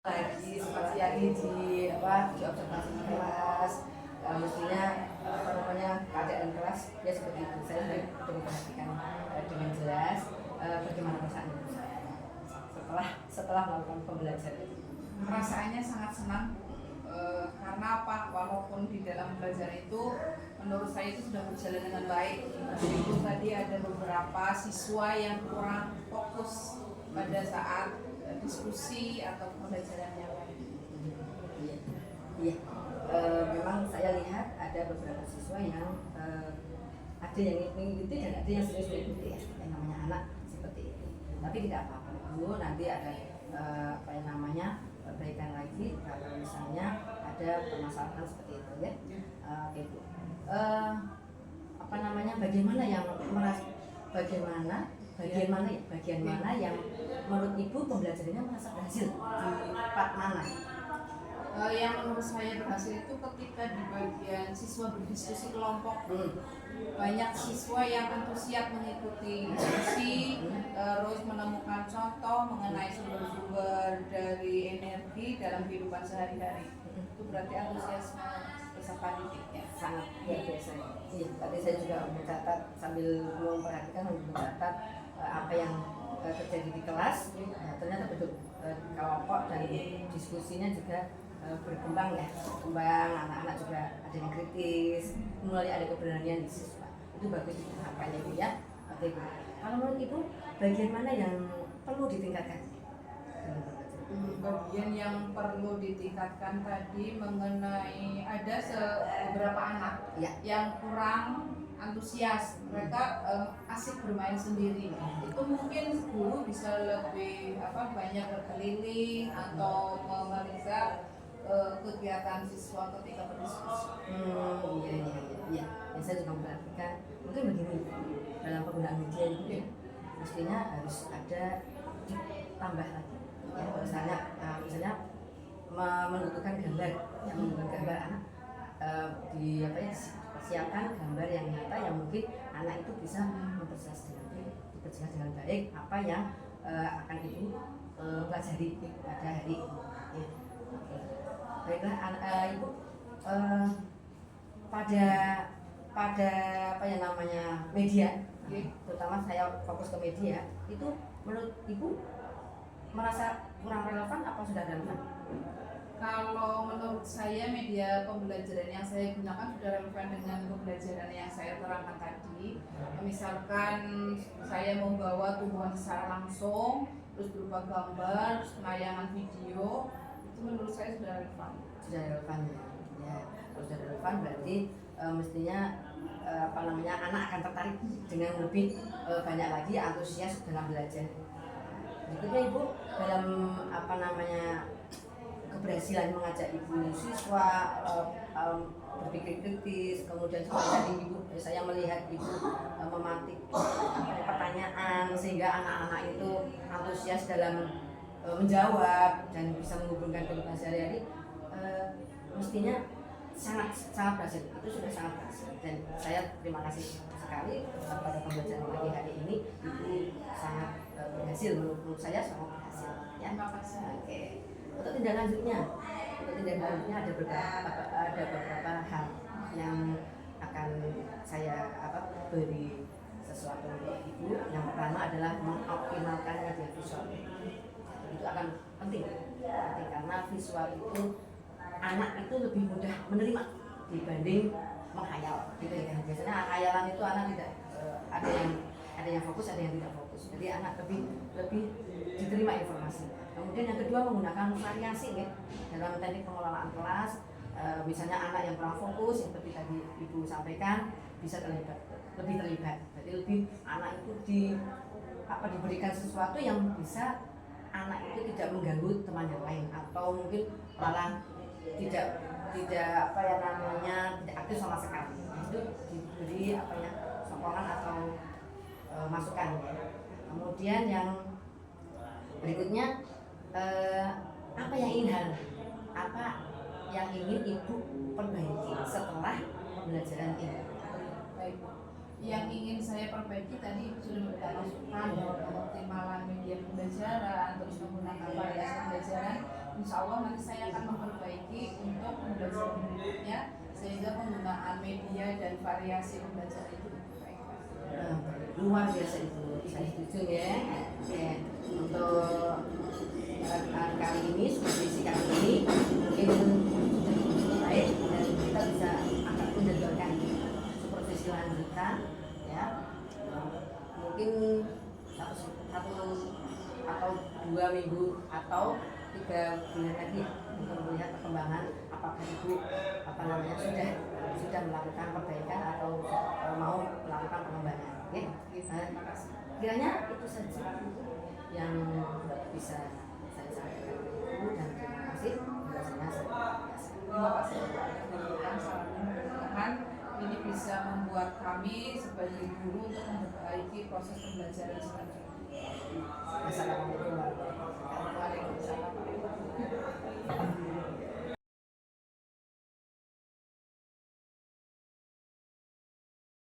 lagi seperti yang di observasi kelas, mestinya keadaan kelas ya seperti itu. Saya sudah memperhatikan dengan jelas bagaimana perasaan ibu setelah melakukan pembelajaran itu. Perasaannya sangat senang karena apa? Walaupun di dalam belajar itu menurut saya itu sudah berjalan dengan baik, meskipun tadi ada beberapa siswa yang kurang fokus pada saat diskusi atau pembelajaran yang lain. Iya. Memang saya lihat ada beberapa siswa yang ada yang mengikuti dan ada yang serius mengikuti ya, yang namanya anak seperti itu. Tapi tidak apa-apa Bu, nanti ada perbaikan lagi kalau misalnya ada permasalahan seperti itu ya. Oke Bu. Bagian mana yang menurut Ibu pembelajarannya merasa berhasil di part mana? Yang menurut saya berhasil itu ketika di bagian siswa berdiskusi kelompok. Banyak siswa yang antusias mengikuti diskusi, terus menemukan contoh mengenai sumber-sumber dari energi dalam kehidupan sehari-hari. Itu berarti antusiasme peserta didiknya Sangat luar biasa. Iya, tadi saya juga mencatat sambil mencatat apa yang terjadi di kelas. Ternyata betul, kelompok dan diskusinya juga berkembang ya, anak-anak juga ada yang kritis, mulai ada keberanian di siswa. Itu bagus harapannya Bu ya. Oke Bu. Kalau menurut Ibu, bagian mana yang perlu ditingkatkan? Bagian yang perlu ditingkatkan tadi mengenai ada beberapa anak yang kurang antusias, mereka asik bermain sendiri. Itu mungkin guru bisa lebih banyak berkeliling atau memeriksa kegiatan siswa ketika berdiskusi. Iya. Ya, saya juga memperhatikan mungkin begini dalam penggunaan media ini mestinya harus ada ditambah lagi ya, misalnya menentukan gambar anak siapkan gambar yang nyata yang mungkin anak itu bisa memperjelas dengan baik apa yang akan Ibu pelajari pada hari ini. Ya. Baiklah Ibu, pada media, terutama saya fokus ke media, itu menurut Ibu merasa kurang relevan apa sudah relevan? Kalau menurut saya media pembelajaran yang saya gunakan sudah relevan dengan pembelajaran yang saya terangkan tadi. Misalkan saya membawa tumbuhan secara langsung, terus berupa gambar, terus penayangan video, itu menurut saya sudah relevan. Sudah relevan ya. Kalau sudah relevan berarti mestinya anak akan tertarik dengan lebih banyak lagi antusias dalam belajar. Berikutnya Ibu dalam keberhasilan mengajak Ibu siswa berpikir kritis, kemudian seperti Ibu saya melihat Ibu memantik pertanyaan sehingga anak-anak itu antusias dalam menjawab dan bisa menghubungkan kehidupan sehari-hari, mestinya sangat berhasil. Itu sudah sangat berhasil dan saya terima kasih sekali pada pembelajaran pagi hari ini Ibu sangat berhasil, menurut saya sangat berhasil ya. Terima kasih. Oke. Untuk tindak lanjutnya ada beberapa hal yang akan saya beri sesuatu untuk Ibu. Yang pertama adalah mengoptimalkan media visual. Itu akan penting karena visual itu anak itu lebih mudah menerima dibanding menghayal gitu ya. Biasanya hayalan itu anak tidak ada yang fokus, ada yang tidak fokus. Jadi anak lebih diterima informasi. Kemudian yang kedua menggunakan variasi ya dalam teknik pengelolaan kelas. Misalnya anak yang kurang fokus yang seperti tadi Ibu sampaikan bisa lebih terlibat. Jadi lebih anak itu diberikan sesuatu yang bisa anak itu tidak mengganggu teman yang lain atau mungkin malah tidak aktif sama sekali. Itu diberi sokongan atau masukan. Kemudian yang berikutnya apa yang ingin Ibu perbaiki setelah pembelajaran ini? Baik. Yang ingin saya perbaiki tadi Ibu sudah memberikan masukan bahwa pengoptimalan media pembelajaran, terus menggunakan variasi pembelajaran. insya Allah nanti saya akan memperbaiki untuk pembelajaran berikutnya sehingga penggunaan media dan variasi pembelajaran itu lebih baik. Luar biasa itu, saya setuju ya. Oke, untuk kali ini, supervisi kali ini mungkin cukup baik dan kita bisa akan menjadwalkan supervisi lanjutan ya. Mungkin satu atau 2 minggu atau 3 bulan lagi untuk melihat perkembangan apakah ibu sudah melakukan perbaikan atau mau melakukan pengembangan. Oke, kiranya itu saja yang bisa saya sampaikan ibu dan terima kasih biasanya Terima kasih memberikan saran-saran ini bisa membuat kami sebagai guru untuk memperbaiki proses pembelajaran selanjutnya.